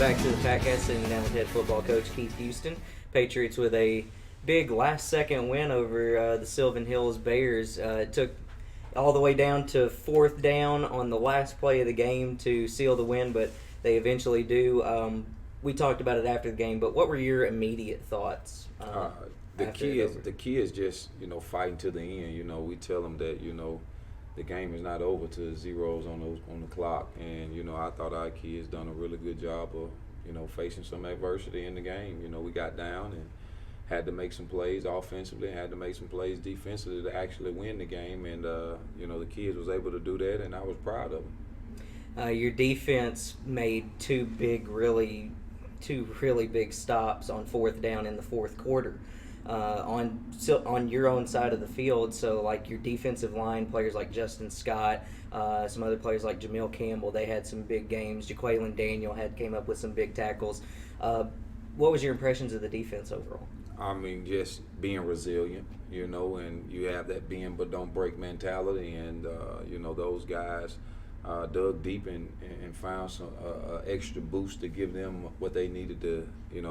back to the Patcast, sitting down with head football coach Keith Houston. Patriots with a big last-second win over the Sylvan Hills Bears. It took all the way down to fourth down on the last play of the game to seal the win, but they eventually do. We talked about it after the game, but what were your immediate thoughts? The key is just fighting to the end. We tell them that the game is not over till zeros on the clock, and I thought our kids done a really good job of facing some adversity in the game. We got down and had to make some plays offensively, had to make some plays defensively to actually win the game, and the kids was able to do that, and I was proud of them. Your defense made two really big stops on fourth down in the fourth quarter. On your own side of the field, so like your defensive line players like Justin Scott, some other players like Jamil Campbell, they had some big games. Jaquaylin Daniel came up with some big tackles. What was your impressions of the defense overall? I mean, just being resilient, and you have that bend but don't break mentality, and those guys dug deep and found some extra boost to give them what they needed to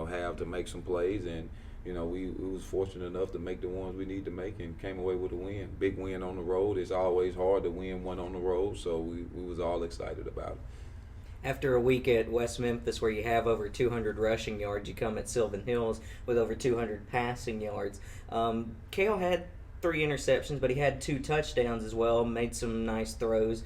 have to make some plays, and we was fortunate enough to make the ones we need to make and came away with a win. Big win on the road. It's always hard to win one on the road, so we was all excited about it. After a week at West Memphis where you have over 200 rushing yards, you come at Sylvan Hills with over 200 passing yards. Kale had 3 interceptions, but he had 2 touchdowns as well, made some nice throws.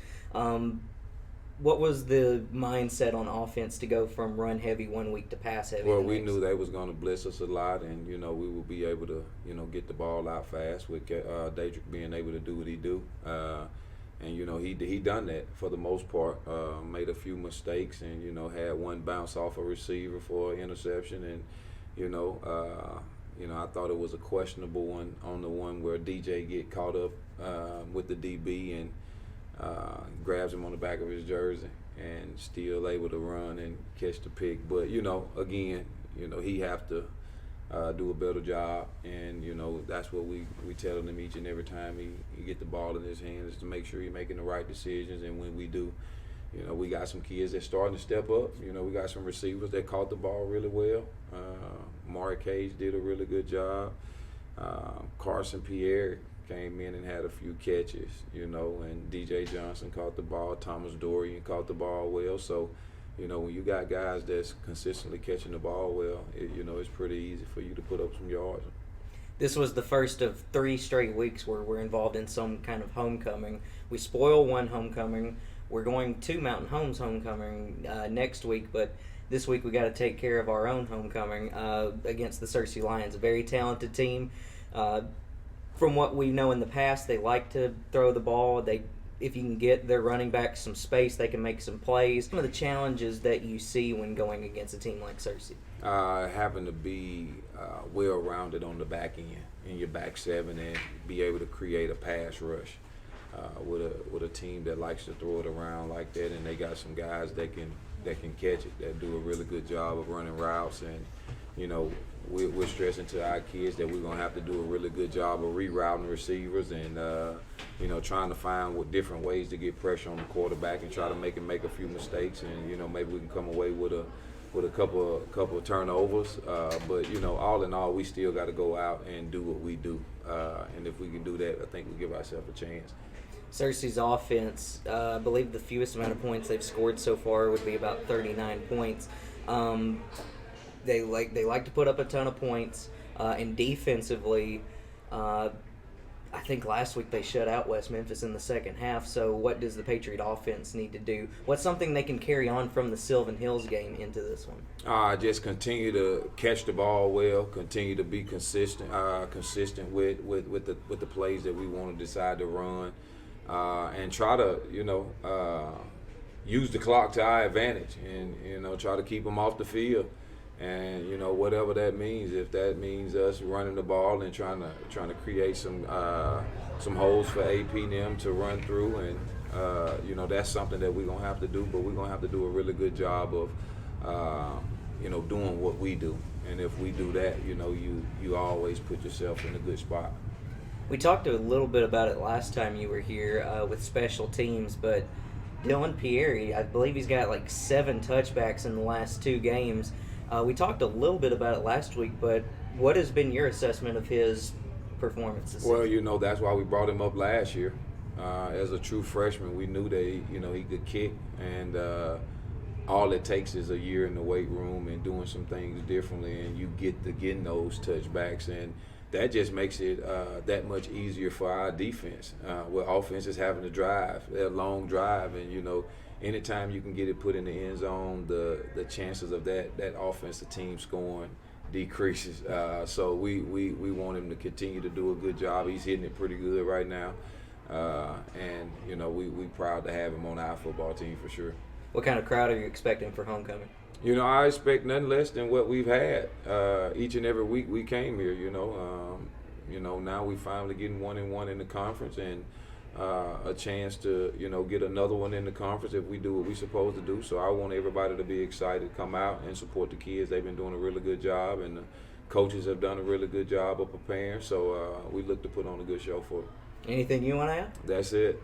What was the mindset on offense to go from run heavy one week to pass heavy? Well, we knew they was going to blitz us a lot, and we would be able to get the ball out fast with Daedric being able to do what he do, and he done that for the most part. Made a few mistakes, and had one bounce off a receiver for an interception, and I thought it was a questionable one on the one where DJ get caught up with the DB and grabs him on the back of his jersey and still able to run and catch the pick. But again, he have to do a better job, and that's what we tell him each and every time he get the ball in his hands, is to make sure he's making the right decisions. And when we do, we got some kids that starting to step up. We got some receivers that caught the ball really well. Mari Cage did a really good job. Carson Pierre came in and had a few catches, and DJ Johnson caught the ball. Thomas Dorian caught the ball well. So, when you got guys that's consistently catching the ball well, it's pretty easy for you to put up some yards. This was the first of 3 straight weeks where we're involved in some kind of homecoming. We spoil one homecoming. We're going to Mountain Home's homecoming next week, but this week we got to take care of our own homecoming against the Searcy Lions, a very talented team. From what we know in the past, they like to throw the ball. If you can get their running back some space, they can make some plays. Some of the challenges that you see when going against a team like Searcy? Having to be well-rounded on the back end in your back seven and be able to create a pass rush with a team that likes to throw it around like that, and they got some guys that can catch it, that do a really good job of running routes. And we're stressing to our kids that we're going to have to do a really good job of rerouting receivers and, trying to find different ways to get pressure on the quarterback and try to make him make a few mistakes. And, maybe we can come away with a couple of turnovers. But, all in all, we still got to go out and do what we do. And if we can do that, I think we give ourselves a chance. Searcy's offense, I believe the fewest amount of points they've scored so far would be about 39 points. They like to put up a ton of points, and defensively, I think last week they shut out West Memphis in the second half. So what does the Patriot offense need to do? What's something they can carry on from the Sylvan Hills game into this one? Just continue to catch the ball well, continue to be consistent with the plays that we want to decide to run, and try to use the clock to our advantage, and try to keep them off the field. And whatever that means, if that means us running the ball and trying to create some holes for AP and them to run through, and that's something that we're gonna have to do. But we're gonna have to do a really good job of doing what we do. And if we do that, you always put yourself in a good spot. We talked a little bit about it last time you were here with special teams, but Dylan Pierre, I believe he's got like 7 touchbacks in the last 2 games. We talked a little bit about it last week, but what has been your assessment of his performance this Well, season? that's why we brought him up last year. As a true freshman, we knew that he could kick, and all it takes is a year in the weight room and doing some things differently, and you get to getting those touchbacks, and that just makes it that much easier for our defense. Where offense is having to drive, a long drive, and anytime you can get it put in the end zone, the chances of that offensive team scoring decreases. So we want him to continue to do a good job. He's hitting it pretty good right now, and we proud to have him on our football team for sure. What kind of crowd are you expecting for homecoming? I expect nothing less than what we've had each and every week we came here. Now we finally getting 1-1 in the conference, and a chance to get another one in the conference if we do what we're supposed to do. So I want everybody to be excited, come out and support the kids. They've been doing a really good job, and the coaches have done a really good job of preparing. So we look to put on a good show for them. Anything you want to add? That's it.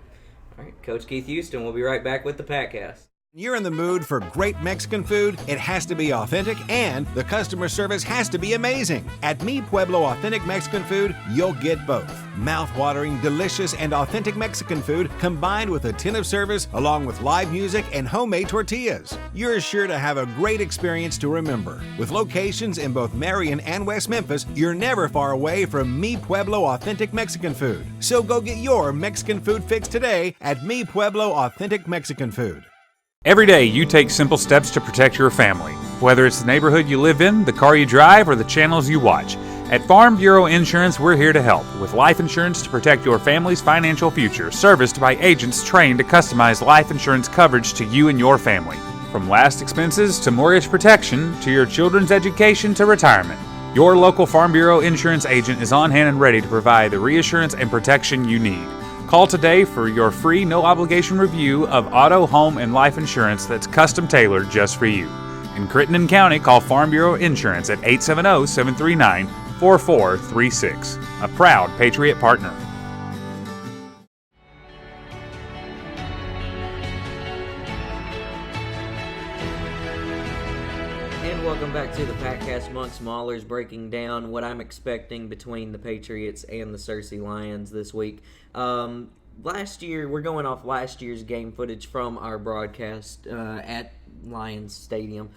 All right, Coach Keith Houston. We'll be right back with the Patcast. You're in the mood for great Mexican food? It has to be authentic, and the customer service has to be amazing. At Mi Pueblo Authentic Mexican Food, you'll get both. Mouth-watering, delicious, and authentic Mexican food combined with attentive service along with live music and homemade tortillas. You're sure to have a great experience to remember. With locations in both Marion and West Memphis, you're never far away from Mi Pueblo Authentic Mexican Food. So go get your Mexican food fix today at Mi Pueblo Authentic Mexican Food. Every day you take simple steps to protect your family, whether it's the neighborhood you live in, the car you drive, or the channels you watch. At Farm Bureau Insurance, we're here to help with life insurance to protect your family's financial future, serviced by agents trained to customize life insurance coverage to you and your family. From last expenses to mortgage protection to your children's education to retirement, your local Farm Bureau Insurance agent is on hand and ready to provide the reassurance and protection you need. Call today for your free, no-obligation review of auto, home, and life insurance that's custom-tailored just for you. In Crittenden County, call Farm Bureau Insurance at 870-739-4436. A proud Patriot partner. And welcome back to the Patcast amongst Maulers, breaking down what I'm expecting between the Patriots and the Searcy Lions this week. Last year, we're going off last year's game footage from our broadcast at Lions Stadium.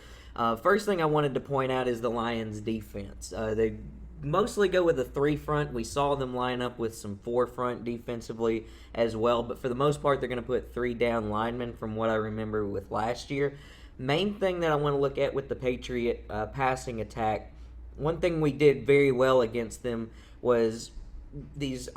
First thing I wanted to point out is the Lions defense. They mostly go with a 3-front. We saw them line up with some 4-front defensively as well, but for the most part, they're going to put 3 down linemen from what I remember with last year. Main thing that I want to look at with the Patriot passing attack, one thing we did very well against them was these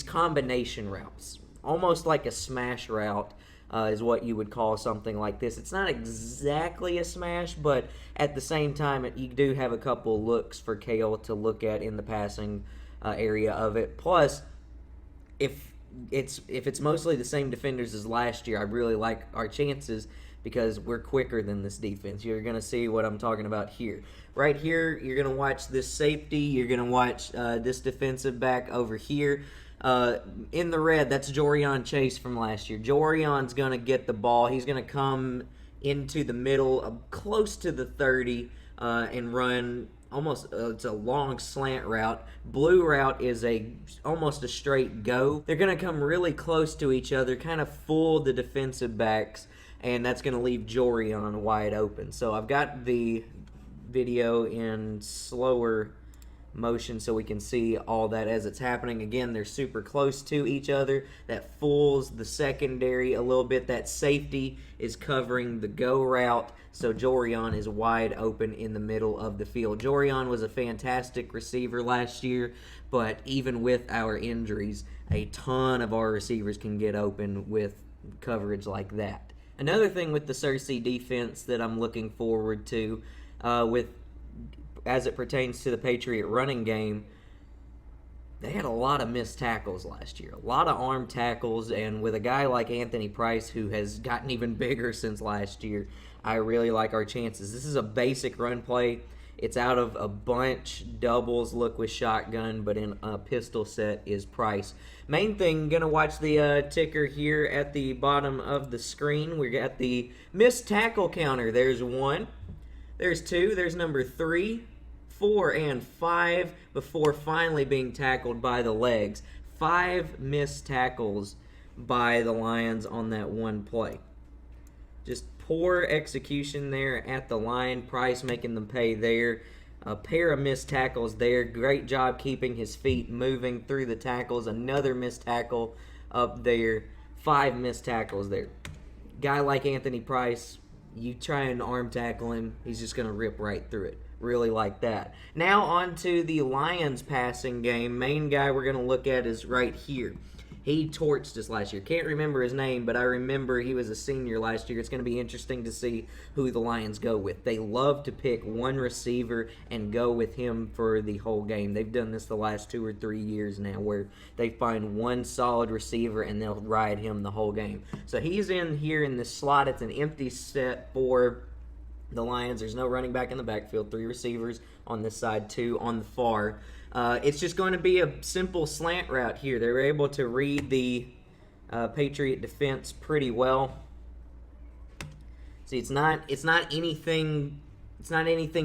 combination routes, almost like a smash route is what you would call something like this. It's not exactly a smash, but at the same time, you do have a couple looks for Kale to look at in the passing area of it. Plus, if it's mostly the same defenders as last year, I really like our chances because we're quicker than this defense. You're going to see what I'm talking about here. Right here, you're going to watch this safety. You're going to watch this defensive back over here. In the red, that's Jorian Chase from last year. Jorion's going to get the ball. He's going to come into the middle, close to the 30, and run almost it's a long slant route. Blue route is almost a straight go. They're going to come really close to each other, kind of fool the defensive backs, and that's going to leave Jorian wide open. So I've got the video in slower motion so we can see all that as it's happening. Again, they're super close to each other. That fools the secondary a little bit. That safety is covering the go route, so Jorian is wide open in the middle of the field. Jorian was a fantastic receiver last year, but even with our injuries, a ton of our receivers can get open with coverage like that. Another thing with the Searcy defense that I'm looking forward to as it pertains to the Patriot running game, they had a lot of missed tackles last year, a lot of arm tackles, and with a guy like Anthony Price who has gotten even bigger since last year, I really like our chances. This is a basic run play. It's out of a bunch. Doubles look with shotgun, but in a pistol set is Price. Main thing, gonna watch the ticker here at the bottom of the screen. We got the missed tackle counter. There's 1, there's 2, there's number 3, 4, and 5 before finally being tackled by the legs. 5 missed tackles by the Lions on that one play. Just poor execution there at the line. Price making them pay there. A pair of missed tackles there. Great job keeping his feet moving through the tackles. Another missed tackle up there. 5 missed tackles there. Guy like Anthony Price, you try and arm tackle him, he's just going to rip right through it. Really like that. Now on to the Lions passing game. Main guy we're going to look at is right here. He torched us last year. Can't remember his name, but I remember he was a senior last year. It's going to be interesting to see who the Lions go with. They love to pick one receiver and go with him for the whole game. They've done this the last 2 or 3 years now where they find one solid receiver and they'll ride him the whole game. So he's in here in this slot. It's an empty set for the Lions. There's no running back in the backfield. 3 receivers on this side, 2 on the far. It's just going to be a simple slant route here. They were able to read the Patriot defense pretty well. See, it's not anything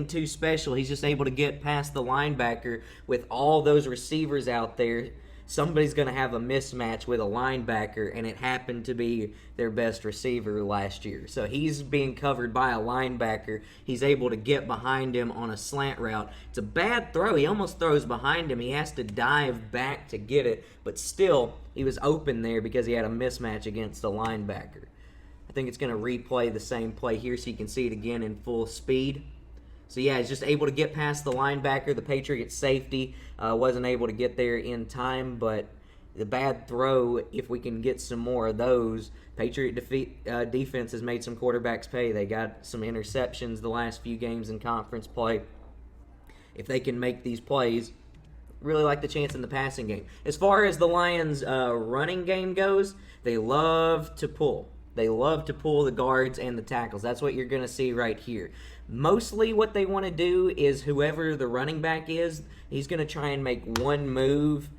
too special. He's just able to get past the linebacker with all those receivers out there. Somebody's going to have a mismatch with a linebacker, and it happened to be their best receiver last year. So he's being covered by a linebacker. He's able to get behind him on a slant route. It's a bad throw. He almost throws behind him. He has to dive back to get it, but still, he was open there because he had a mismatch against a linebacker. I think it's going to replay the same play here so you can see it again in full speed. So, yeah, he's just able to get past the linebacker. The Patriots safety wasn't able to get there in time, but the bad throw, if we can get some more of those, Patriot defense has made some quarterbacks pay. They got some interceptions the last few games in conference play. If they can make these plays, really like the chance in the passing game. As far as the Lions' running game goes, they love to pull. They love to pull the guards and the tackles. That's what you're going to see right here. Mostly what they want to do is whoever the running back is, he's going to try and make one move,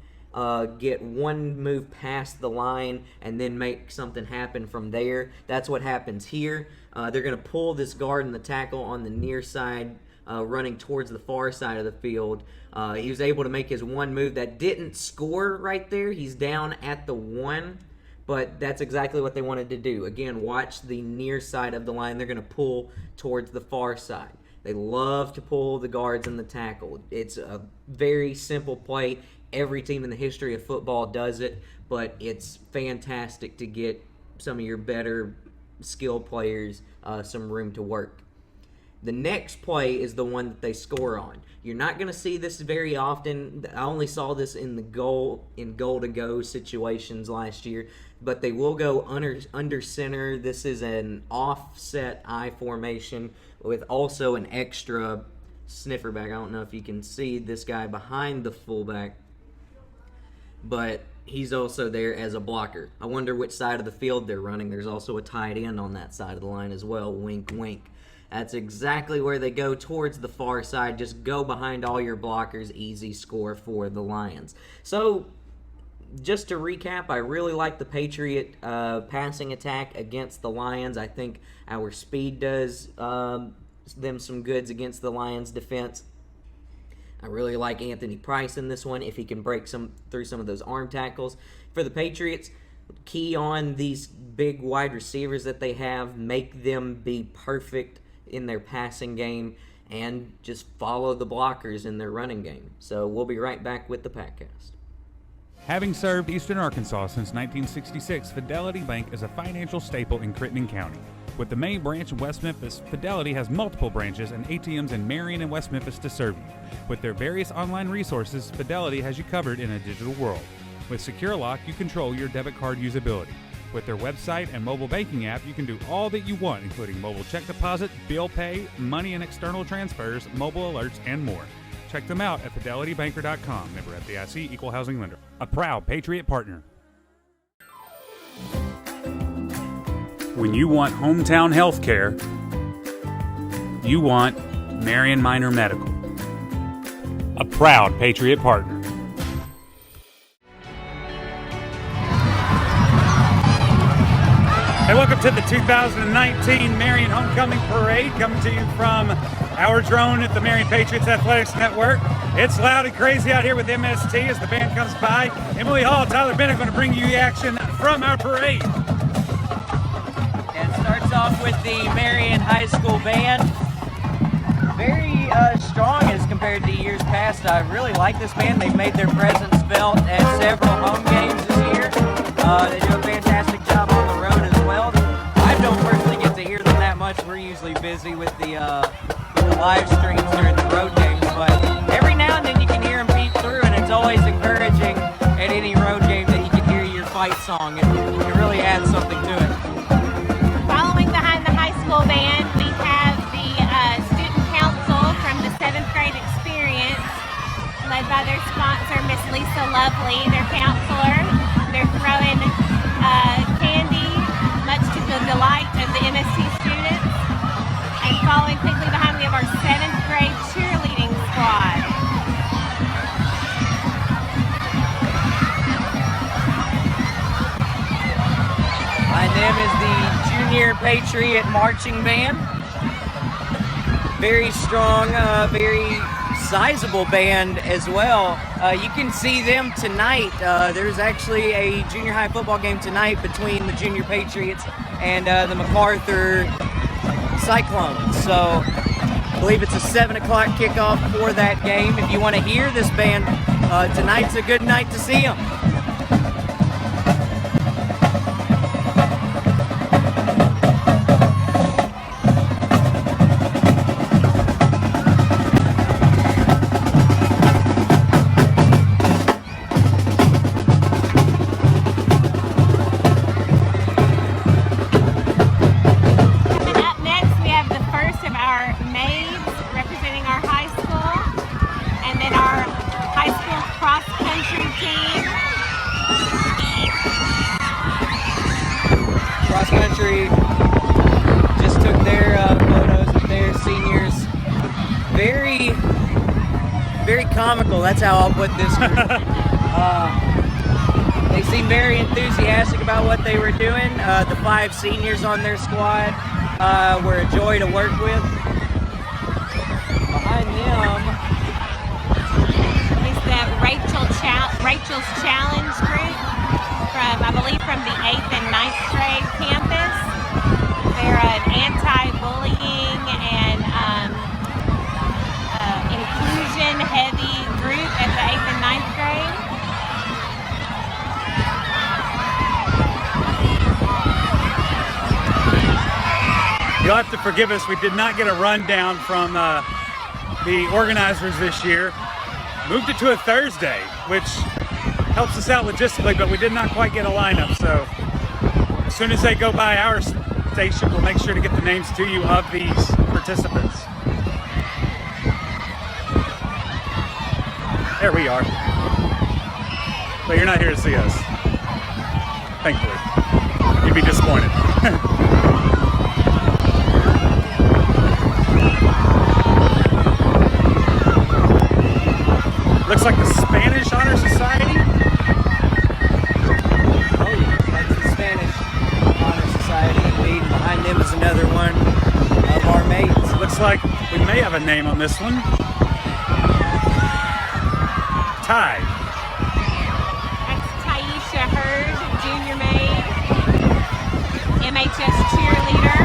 get one move past the line, and then make something happen from there. That's what happens here. They're going to pull this guard and the tackle on the near side, running towards the far side of the field. He was able to make his one move that didn't score right there. He's down at the 1. But that's exactly what they wanted to do. Again, watch the near side of the line. They're going to pull towards the far side. They love to pull the guards and the tackle. It's a very simple play. Every team in the history of football does it, but it's fantastic to get some of your better skill players some room to work. The next play is the one that they score on. You're not going to see this very often. I only saw this in the goal-to-go situations last year, but they will go under center. This is an offset I formation with also an extra sniffer back. I don't know if you can see this guy behind the fullback, but he's also there as a blocker. I wonder which side of the field they're running. There's also a tight end on that side of the line as well. Wink, wink. That's exactly where they go, towards the far side. Just go behind all your blockers. Easy score for the Lions. So, just to recap, I really like the Patriot passing attack against the Lions. I think our speed does them some goods against the Lions' defense. I really like Anthony Price in this one, if he can break through some of those arm tackles. For the Patriots, key on these big wide receivers that they have, make them be perfect in their passing game, and just follow the blockers in their running game. So we'll be right back with the Patcast. Having served Eastern Arkansas since 1966, Fidelity Bank is a financial staple in Crittenden County. With the main branch in West Memphis, Fidelity has multiple branches and ATMs in Marion and West Memphis to serve you. With their various online resources, Fidelity has you covered in a digital world. With Secure Lock, you control your debit card usability. With their website and mobile banking app, you can do all that you want, including mobile check deposit, bill pay, money and external transfers, mobile alerts, and more. Check them out at fidelitybanker.com. Member FDIC, Equal Housing Lender. A proud Patriot partner. When you want hometown health care, you want Marion Minor Medical, a proud Patriot partner. Hey, welcome to the 2019 Marion Homecoming Parade, coming to you from our drone at the Marion Patriots Athletics Network. It's loud and crazy out here with MST as the band comes by. Emily Hall, Tyler Bennett going to bring you the action from our parade. And it starts off with the Marion High School Band. Very strong as compared to years past. I really like this band. They've made their presence felt at several home games this year. They do a fantastic job on the road as well. I don't personally get to hear them that much. We're usually busy with the live streams during the road games, but every now and then you can hear them peek through, and it's always encouraging at any road game that you can hear your fight song. It really adds something to it. Following behind the high school band, we have the student council from the 7th grade experience, led by their sponsor, Miss Lisa Lovely, their counselor. They're throwing candy, much to the delight of the MST students. And following quickly behind, we have our 7th grade cheerleading squad. Behind them is the Junior Patriot Marching Band. Very strong, very sizable band as well. You can see them tonight. There's actually a junior high football game tonight between the Junior Patriots and the MacArthur Cyclones. So I believe it's a 7 o'clock kickoff for that game. If you want to hear this band, tonight's a good night to see them. Just took their photos of their seniors. Very comical. That's how I'll put this group. They seem very enthusiastic about what they were doing. The 5 seniors on their squad were a joy to work with. Behind them is the Rachel's Challenge group from, I believe, from the 8th and 9th grade campus. They're an anti-bullying and inclusion-heavy group at the 8th and 9th grade. You'll have to forgive us. We did not get a rundown from the organizers this year. Moved it to a Thursday, which helps us out logistically, but we did not quite get a lineup. So as soon as they go by our station, we'll make sure to get the names to you of these participants. There we are. But you're not here to see us, thankfully. You'd be disappointed. Looks like the Spanish Honor Society. Oh, that's the Spanish Honor Society. Indeed. Behind them is another one of our mates. Looks like we may have a name on this one. Ty. That's Taisha Hurd, junior maid, MHS cheerleader.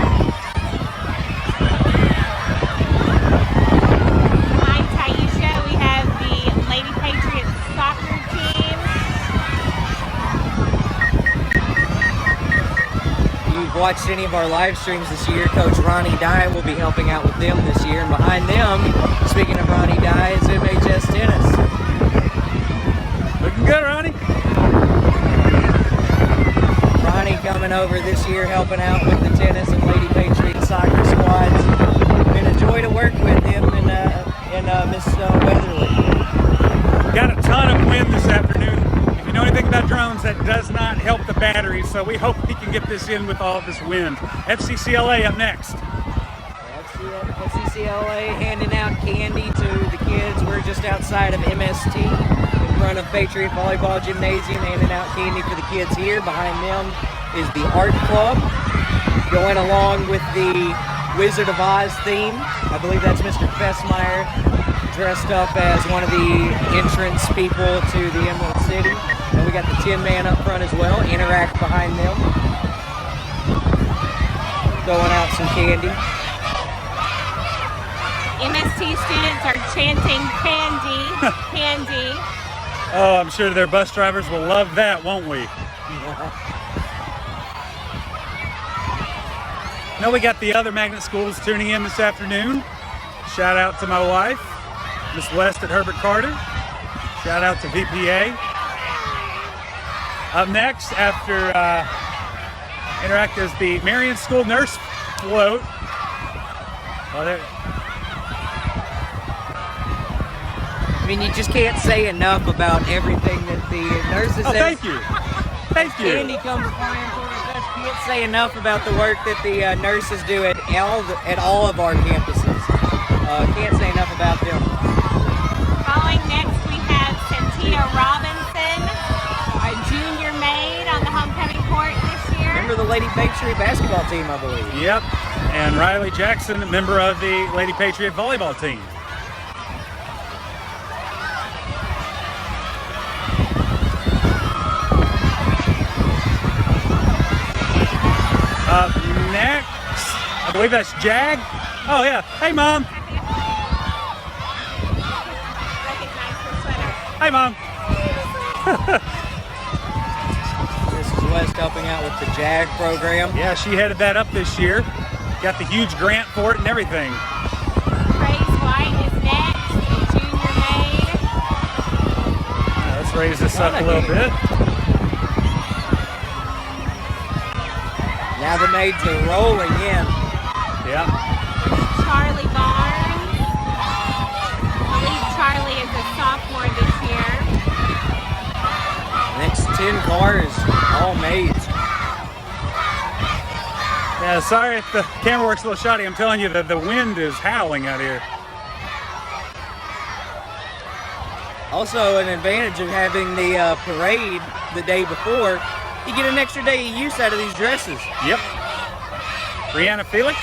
Behind Taisha, we have the Lady Patriots soccer team. If you've watched any of our live streams this year, Coach Ronnie Dye will be helping out with them this year. And behind them, speaking of Ronnie Dye, is MHS Tennis. Looking good, Ronnie. Ronnie coming over this year, helping out with the tennis and Lady Patriot soccer squads. Been a joy to work with him and Miss Weatherly. Got a ton of wind this afternoon. If you know anything about drones, that does not help the battery, so we hope we can get this in with all of this wind. FCCLA up next. FCCLA UCLA, handing out candy to the kids. We're just outside of MST in front of Patriot Volleyball Gymnasium, handing out candy for the kids here. Behind them is the Art Club, going along with the Wizard of Oz theme. I believe that's Mr. Fessmeyer, dressed up as one of the entrance people to the Emerald City. And we got the Tin Man up front as well, Interact behind them, throwing out some candy. MST students are chanting candy, candy. Oh, I'm sure their bus drivers will love that, won't we? Now we got the other magnet schools tuning in this afternoon. Shout out to my wife, Miss West at Herbert Carter. Shout out to VPA. Up next, after Interact, is the Marion School Nurse Float. Oh, I mean, you just can't say enough about everything that the nurses have. thank you. Thank you. Candy comes flying towards us. Can't say enough about the work that the nurses do at all of our campuses. Can't say enough about them. Following next, we have Santia Robinson, our junior maid on the homecoming court this year. Remember the Lady Patriot basketball team, I believe. Yep. And Riley Jackson, member of the Lady Patriot volleyball team. Up next, I believe that's Jag. Oh yeah. Hey Mom. Recognize the sweater. Hey Mom. This is West helping out with the JAG program. Yeah, she headed that up this year. Got the huge grant for it and everything. Praise White is next, the junior maid. Let's raise this up a little bit. Now the maids are rolling in. Yeah. Charlie Barnes. I believe Charlie is a sophomore this year. Next 10 cars, all maids. Yeah, sorry if the camera works a little shoddy. I'm telling you that the wind is howling out here. Also, an advantage of having the parade the day before, you get an extra day of use out of these dresses. Yep. Brianna Felix.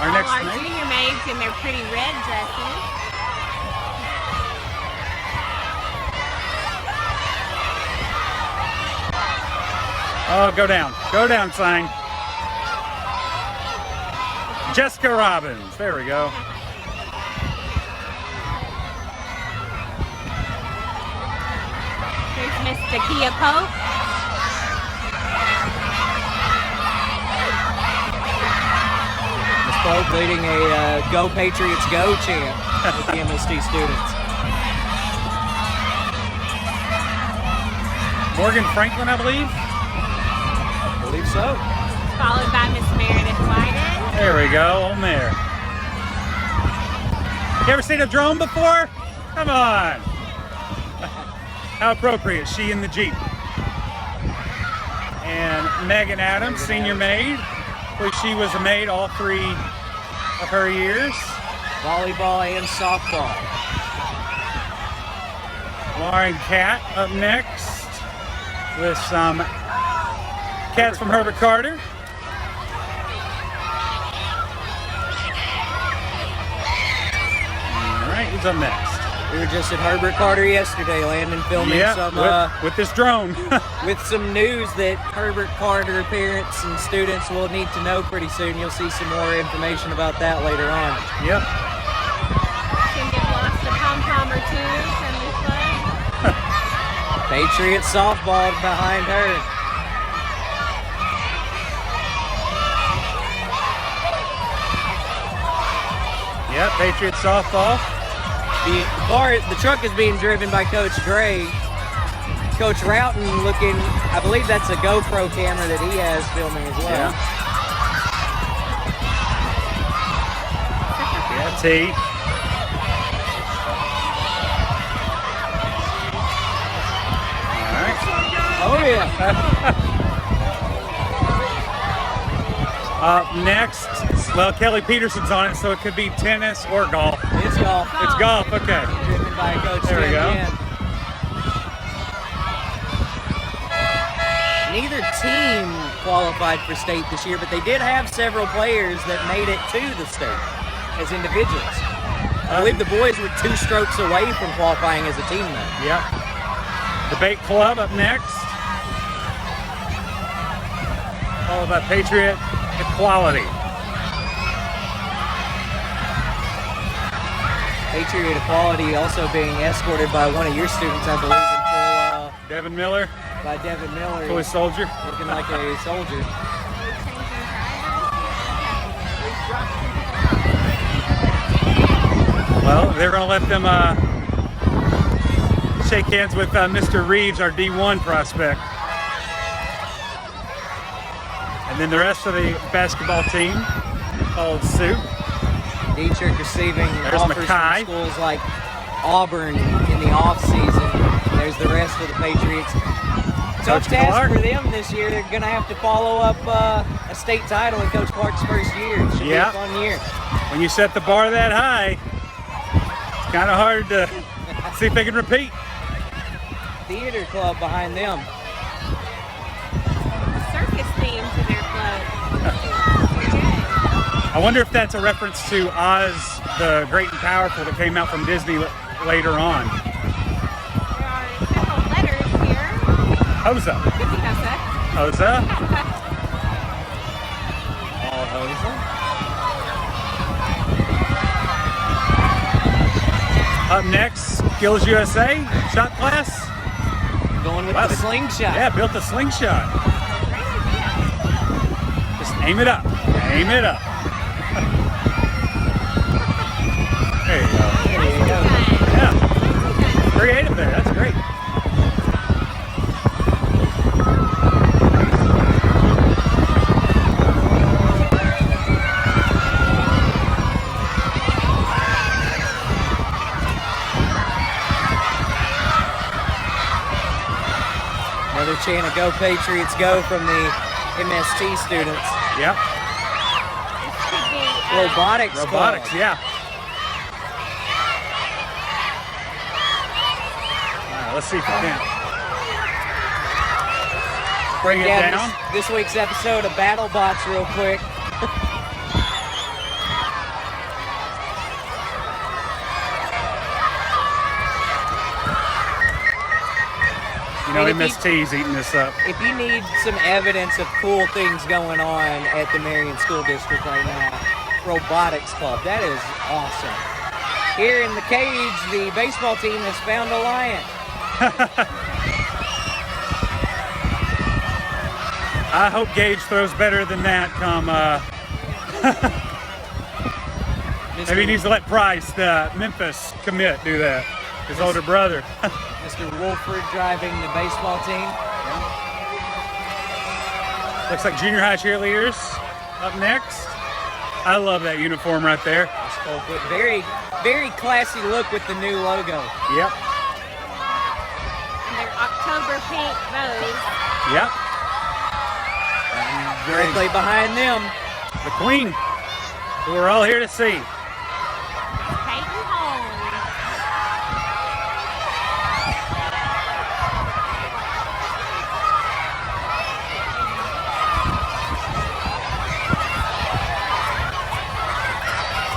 Our All next our maid. junior maids in their pretty red dresses. Oh, go down. Go down, sign. Jessica Robbins. There we go. Here's Miss Takia Pope. Miss Pope leading a Go Patriots Go chant with the MST students. Morgan Franklin, I believe. I believe so. Followed by Miss Meredith Whiten. There we go, on there. You ever seen a drone before? Come on. How appropriate, she in the Jeep. And Megan Adams, senior maid. Which she was a maid all 3 of her years. Volleyball and softball. Lauren Cat up next with some cats from Herbert Carter. All right, who's up next? We were just at Herbert Carter yesterday, Landon, filming some with this drone. with some news that Herbert Carter parents and students will need to know pretty soon. You'll see some more information about that later on. Yep. Seem to have lost a pom-pom or two from this one. Patriot softball behind her. Yep, Patriot softball. The truck is being driven by Coach Gray. Coach Roughton looking, I believe that's a GoPro camera that he has filming as well. Yeah, T. All right. Oh yeah. Up next, Well, Kelly Peterson's on it, so it could be tennis or golf. It's golf. It's golf, okay. Driven by Coach There we Tim go. Yen. Neither team qualified for state this year, but they did have several players that made it to the state as individuals. I believe the boys were 2 strokes away from qualifying as a team though. Yep. Debate Club up next. Followed by Patriot Equality. Patriot Equality also being escorted by one of your students, I believe, in full, Devin Miller, by Devin Miller. toy soldier. Looking like a soldier. Well, they're going to let them shake hands with Mr. Reeves, our D1 prospect. And then the rest of the basketball team followed suit. Dietrich receiving There's offers Mackay. from schools like Auburn in the offseason. There's the rest of the Patriots. Tough task Clark. for them this year. They're going to have to follow up a state title in Coach Clark's first year. It should Yeah. be a fun year. When you set the bar that high, it's kind of hard to see if they can repeat. Theater club behind them. Circus theme to their club. I wonder if that's a reference to Oz the Great and Powerful that came out from Disney later on. There are several letters here. Hosa. Could be Hosa. Hosa. All Hosa. Up next, Skills USA shot class. Going with Wow, the slingshot. Yeah, built a slingshot. Just aim it up. Aim it up. There you go. There you go. Yeah. Creative there. That's great. Another chant of Go Patriots Go from the MST students. Yep. Could be Robotics. Robotics, club. yeah. All right, let's see if we can bring it Yeah, down. this week's episode of Battle Bots real quick. You know, If you- MST's eating this up. If you need some evidence of cool things going on at the Marion School District right now, Robotics Club, that is awesome. Here in the cage, the baseball team has found a lion. I hope Gage throws better than that come maybe he needs to let Price, the Memphis commit, do that. His older brother. Mr. Wolford driving the baseball team. Looks like junior high cheerleaders up next. I love that uniform right there. Very, very classy look with the new logo. Yep. and their October pink bows. Yep. Directly behind them, The Queen, who we're all here to see. Peyton Holmes.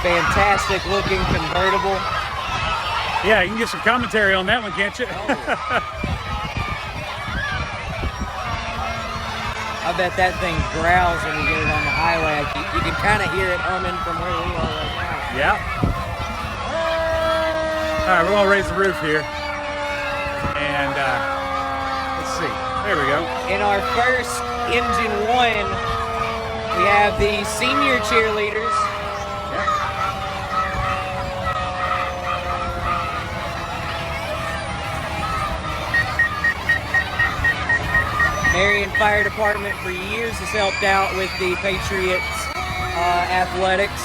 fantastic looking convertible. Yeah, you can get some commentary on that one, can't you? I bet that thing growls when you get it on the highway. You can kind of hear it humming from where we are right now. Yeah. All right, we're gonna raise the roof here, and let's see. There we go. In our first Engine 1, we have the senior cheerleaders. Marion Fire Department for years has helped out with the Patriots athletics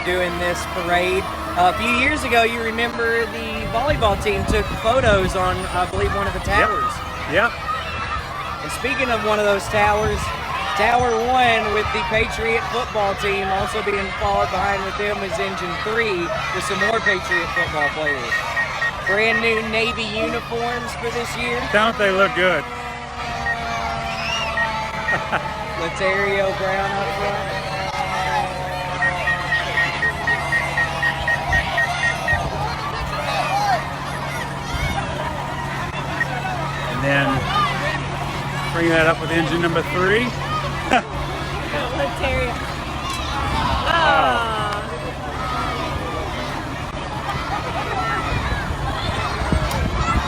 doing this parade. A few years ago, you remember the volleyball team took photos on, I believe, one of the towers. Yep. And speaking of one of those towers, Tower 1 with the Patriot football team. Also being followed behind with them is Engine 3 with some more Patriot football players. Brand new Navy uniforms for this year. Don't they look good? Laterio Brown up front. And then bring that up with engine number 3. Laterio.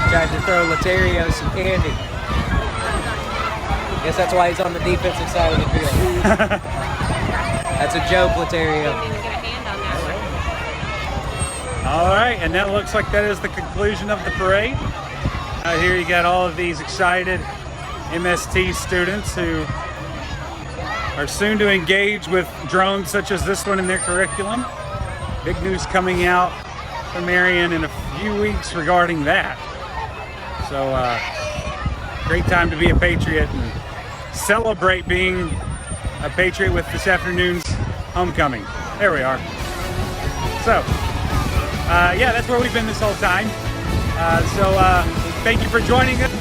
Tried to throw Laterio some candy. Guess that's why he's on the defensive side of the field. That's a joke, Laterio. Didn't even get a hand on that one. All right, and that looks like that is the conclusion of the parade. Here you got all of these excited MST students who are soon to engage with drones such as this one in their curriculum. Big news coming out from Marion in a few weeks regarding that. So great time to be a Patriot and celebrate being a Patriot with this afternoon's homecoming. There we are. So yeah, that's where we've been this whole time. So thank you for joining us.